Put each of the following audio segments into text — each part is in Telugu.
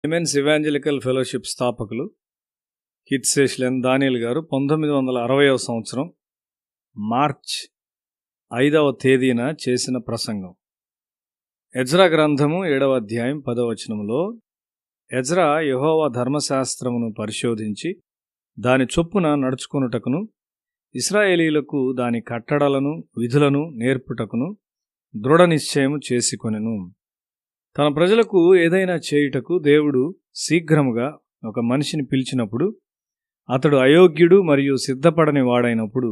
విమెన్స్ ఇవాంజలికల్ ఫెలోషిప్ స్థాపకులు హిట్సేష్లెన్ దానియేల్ గారు 1960వ సంవత్సరం మార్చ్ 5వ తేదీన చేసిన ప్రసంగం. ఎజ్రా గ్రంథము 7వ అధ్యాయం 10వ వచనములో, ఎజ్రా యెహోవా ధర్మశాస్త్రమును పరిశోధించి దాని చొప్పున నడుచుకొనుటకును ఇశ్రాయేలీయులకు దాని కట్టడలను విధులను నేర్పుటకును దృఢ నిశ్చయము చేసుకొనెను. తన ప్రజలకు ఏదైనా చేయుటకు దేవుడు శీఘ్రముగా ఒక మనిషిని పిలిచినప్పుడు, అతడు అయోగ్యుడు మరియు సిద్ధపడని వాడైనప్పుడు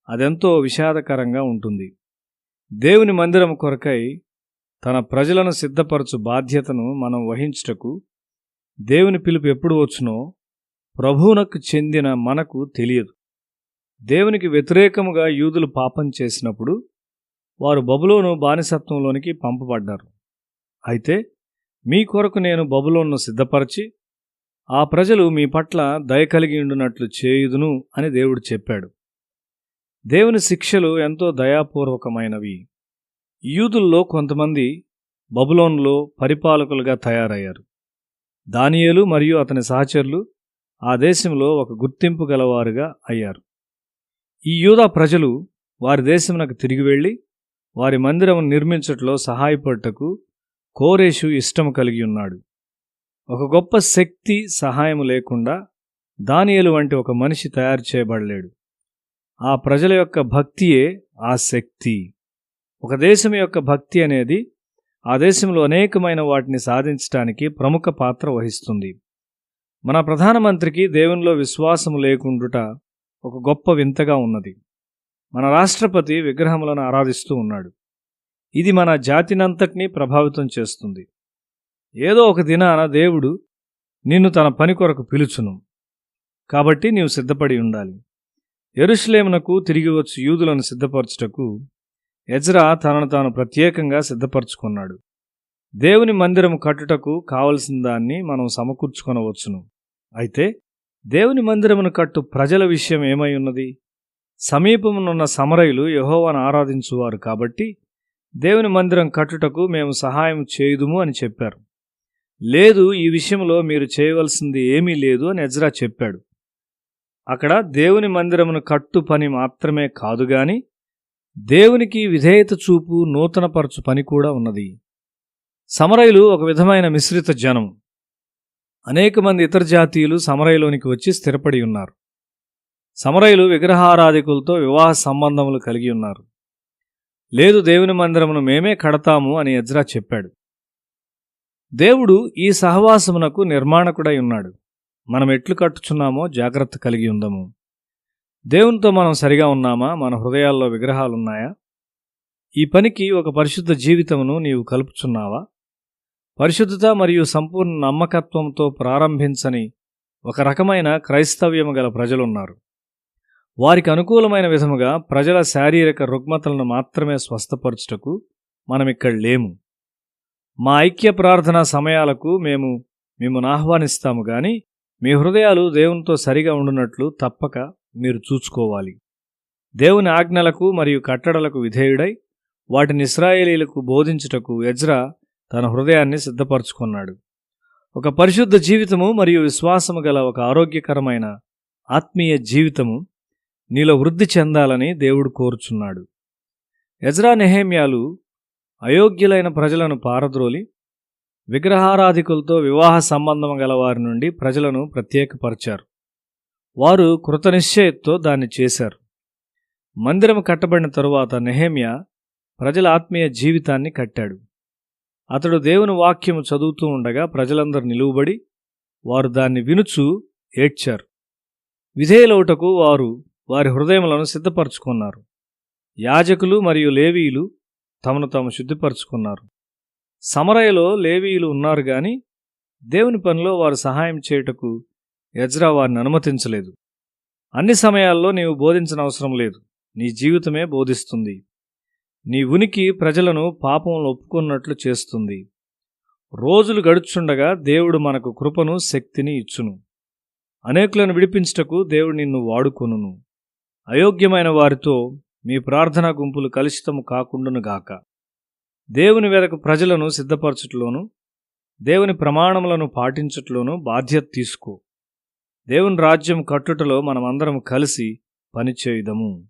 అదెంతో విషాదకరంగా ఉంటుంది. దేవుని మందిరము కొరకై తన ప్రజలను సిద్ధపరచు బాధ్యతను మనం వహించుటకు దేవుని పిలుపు ఎప్పుడు వచ్చునో ప్రభువునకు చెందిన మనకు తెలియదు. దేవునికి వ్యతిరేకముగా యూదులు పాపం చేసినప్పుడు వారు బబులోను బానిసత్వంలోనికి పంపబడ్డారు. అయితే మీ కొరకు నేను బబులోనును సిద్ధపరచి ఆ ప్రజలు మీ పట్ల దయ కలిగి ఉండునట్లు చేయుదును అని దేవుడు చెప్పాడు. దేవుని శిక్షలు ఎంతో దయాపూర్వకమైనవి. యూదుల్లో కొంతమంది బబులోనులో పరిపాలకులుగా తయారయ్యారు. దానియేలు మరియు అతని సహచరులు ఆ దేశంలో ఒక గుర్తింపు గలవారుగా అయ్యారు. ఈ యూదా ప్రజలు వారి దేశమునకు తిరిగి వెళ్ళి వారి మందిరమును నిర్మించుటలో సహాయపడుటకు కోరేషు ఇష్టము కలిగి ఉన్నాడు. ఒక గొప్ప శక్తి సహాయము లేకుండా దానియేలు వంటి ఒక మనిషి తయారు చేయబడలేడు. ఆ ప్రజల యొక్క భక్తియే ఆ శక్తి. ఒక దేశం యొక్క భక్తి అనేది ఆ దేశంలో అనేకమైన వాటిని సాధించడానికి ప్రముఖ పాత్ర వహిస్తుంది. మన ప్రధానమంత్రికి దేవునిలో విశ్వాసము లేకుండుట ఒక గొప్ప వింతగా ఉన్నది. మన రాష్ట్రపతి విగ్రహములను ఆరాధిస్తూ ఉన్నాడు. ఇది మన జాతినంతటినీ ప్రభావితం చేస్తుంది. ఏదో ఒక దినాన దేవుడు నిన్ను తన పని కొరకు పిలుచును. కాబట్టి నీవు సిద్ధపడి ఉండాలి. యెరూషలేమునకు తిరిగి వచ్చి యూదులను సిద్ధపరచుటకు ఎజ్రా తనను తాను ప్రత్యేకంగా సిద్ధపరచుకున్నాడు. దేవుని మందిరము కట్టుటకు కావలసిన దాన్ని మనం సమకూర్చుకొనవచ్చును. అయితే దేవుని మందిరమును కట్టు ప్రజల విషయం ఏమై ఉన్నది? సమీపమునున్న సమరయులు యెహోవాను ఆరాధించువారు కాబట్టి దేవుని మందిరం కట్టుటకు మేము సహాయం చేయుదుము అని చెప్పారు. లేదు, ఈ విషయంలో మీరు చేయవలసింది ఏమీ లేదు అని ఎజ్రా చెప్పాడు. అక్కడ దేవుని మందిరమును కట్టు పని మాత్రమే కాదుగాని దేవునికి విధేయత చూపు నూతనపరచు పని కూడా ఉన్నది. సమరయులు ఒక విధమైన మిశ్రిత జనం. అనేక మంది ఇతర జాతీయులు సమరయులోనికి వచ్చి స్థిరపడి ఉన్నారు. సమరయులు విగ్రహారాధికులతో వివాహ సంబంధములు కలిగి ఉన్నారు. లేదు, దేవుని మందిరమును మేమే కడతాము అని ఎజ్రా చెప్పాడు. దేవుడు ఈ సహవాసమునకు నిర్మాణకుడై ఉన్నాడు. మనం ఎట్లు కట్టుచున్నామో జాగ్రత్త కలిగి ఉందము. దేవునితో మనం సరిగా ఉన్నామా? మన హృదయాల్లో విగ్రహాలున్నాయా? ఈ పనికి ఒక పరిశుద్ధ జీవితమును నీవు కలుపుచున్నావా? పరిశుద్ధత మరియు సంపూర్ణ నమ్మకత్వంతో ప్రారంభించని ఒక రకమైన క్రైస్తవ్యము గల ప్రజలున్నారు. వారికి అనుకూలమైన విధముగా ప్రజల శారీరక రుగ్మతలను మాత్రమే స్వస్థపరచుటకు మనమిక్కడ లేము. మా ఐక్య ప్రార్థనా సమయాలకు మేము మిమ్మల్ని ఆహ్వానిస్తాము గాని మీ హృదయాలు దేవునితో సరిగా ఉండునట్లు తప్పక మీరు చూసుకోవాలి. దేవుని ఆజ్ఞలకు మరియు కట్టడలకు విధేయుడై వాటిని ఇశ్రాయేలీయులకు బోధించుటకు ఎజ్రా తన హృదయాన్ని సిద్ధపరచుకున్నాడు. ఒక పరిశుద్ధ జీవితము మరియు విశ్వాసము గల ఒక ఆరోగ్యకరమైన ఆత్మీయ జీవితము నీలో వృద్ధి చెందాలని దేవుడు కోరుచున్నాడు. ఎజ్రా నెహెమ్యాలు అయోగ్యులైన ప్రజలను పారద్రోలి విగ్రహారాధికులతో వివాహ సంబంధం గల వారి నుండి ప్రజలను ప్రత్యేకపరిచారు. వారు కృతనిశ్చయతో దాన్ని చేశారు. మందిరం కట్టబడిన తరువాత నెహెమ్యా ప్రజల ఆత్మీయ జీవితాన్ని కట్టాడు. అతడు దేవుని వాక్యము చదువుతూ ఉండగా ప్రజలందరూ నిలువబడి వారు దాన్ని వినుచూ ఏడ్చారు. విధేయులౌటకు వారు వారి హృదయములను సిద్ధపరచుకున్నారు. యాజకులు మరియు లేవీయులు తమను తాము శుద్ధిపరచుకున్నారు. సమరయలో లేవీయులు ఉన్నారు గాని దేవుని పనిలో వారు సహాయం చేయుటకు ఎజ్రా వారిని అనుమతించలేదు. అన్ని సమయాల్లో నీవు బోధించనవసరం లేదు. నీ జీవితమే బోధిస్తుంది. నీ ఉనికి ప్రజలను పాపములు ఒప్పుకున్నట్లు చేస్తుంది. రోజులు గడుచుండగా దేవుడు మనకు కృపను శక్తిని ఇచ్చును. అనేకులను విడిపించుటకు దేవుడు నిన్ను వాడుకొనును. అయోగ్యమైన వారితో మీ ప్రార్థనా గుంపులు కలుషితము కాకుండునుగాక. దేవుని వెదకు ప్రజలను సిద్ధపరచుటలోను దేవుని ప్రమాణములను పాటించుటలోనూ బాధ్యత తీసుకో. దేవుని రాజ్యం కట్టుటలో మనమందరం కలిసి పనిచేయుదము.